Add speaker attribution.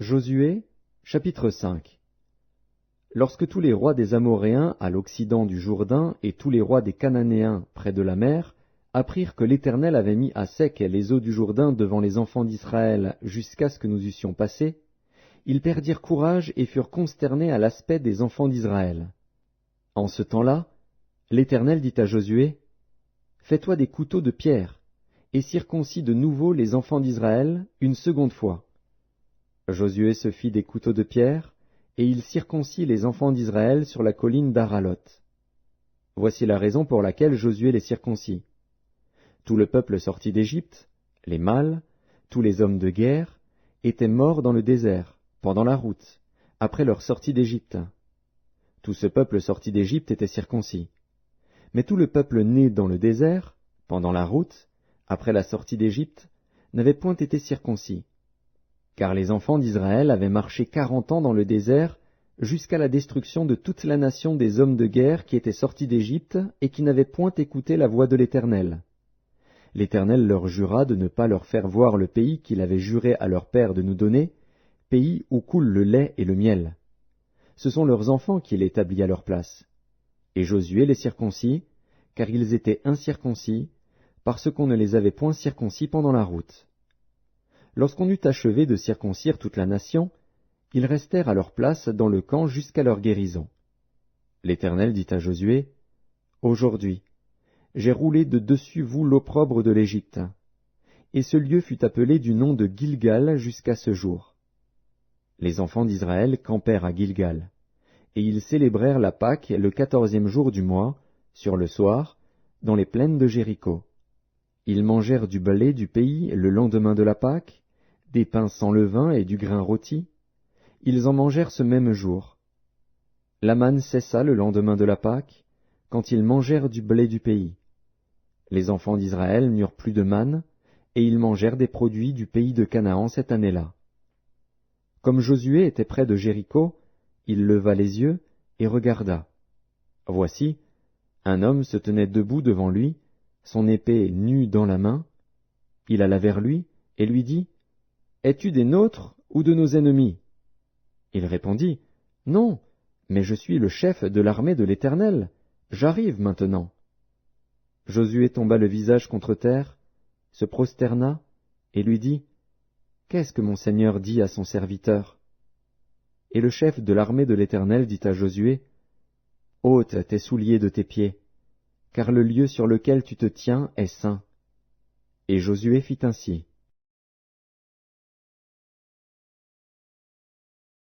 Speaker 1: Josué, chapitre 5. Lorsque tous les rois des Amoréens à l'occident du Jourdain et tous les rois des Cananéens près de la mer apprirent que l'Éternel avait mis à sec les eaux du Jourdain devant les enfants d'Israël jusqu'à ce que nous eussions passé, ils perdirent courage et furent consternés à l'aspect des enfants d'Israël. En ce temps-là, l'Éternel dit à Josué, « Fais-toi des couteaux de pierre, et circoncis de nouveau les enfants d'Israël une seconde fois. » Josué se fit des couteaux de pierre, et il circoncit les enfants d'Israël sur la colline d'Aralot. Voici la raison pour laquelle Josué les circoncit. Tout le peuple sorti d'Égypte, les mâles, tous les hommes de guerre, étaient morts dans le désert, pendant la route, après leur sortie d'Égypte. Tout ce peuple sorti d'Égypte était circoncis. Mais tout le peuple né dans le désert, pendant la route, après la sortie d'Égypte, n'avait point été circoncis. Car les enfants d'Israël avaient marché 40 ans dans le désert, jusqu'à la destruction de toute la nation des hommes de guerre qui étaient sortis d'Égypte et qui n'avaient point écouté la voix de l'Éternel. L'Éternel leur jura de ne pas leur faire voir le pays qu'il avait juré à leur père de nous donner, pays où coule le lait et le miel. Ce sont leurs enfants qu'il établit à leur place. Et Josué les circoncit, car ils étaient incirconcis, parce qu'on ne les avait point circoncis pendant la route. Lorsqu'on eut achevé de circoncire toute la nation, ils restèrent à leur place dans le camp jusqu'à leur guérison. L'Éternel dit à Josué, « Aujourd'hui, j'ai roulé de dessus vous l'opprobre de l'Égypte. » Et ce lieu fut appelé du nom de Gilgal jusqu'à ce jour. Les enfants d'Israël campèrent à Gilgal, et ils célébrèrent la Pâque le 14e jour du mois, sur le soir, dans les plaines de Jéricho. Ils mangèrent du blé du pays le lendemain de la Pâque, des pains sans levain et du grain rôti. Ils en mangèrent ce même jour. La manne cessa le lendemain de la Pâque, quand ils mangèrent du blé du pays. Les enfants d'Israël n'eurent plus de manne, et ils mangèrent des produits du pays de Canaan cette année-là. Comme Josué était près de Jéricho, il leva les yeux et regarda. Voici, un homme se tenait debout devant lui, son épée nue dans la main. Il alla vers lui et lui dit, « Es-tu des nôtres ou de nos ennemis ?» Il répondit, « Non, mais je suis le chef de l'armée de l'Éternel. J'arrive maintenant. » Josué tomba le visage contre terre, se prosterna et lui dit, « Qu'est-ce que mon Seigneur dit à son serviteur ?» Et le chef de l'armée de l'Éternel dit à Josué, « Ôte tes souliers de tes pieds, car le lieu sur lequel tu te tiens est saint. » Et Josué fit ainsi.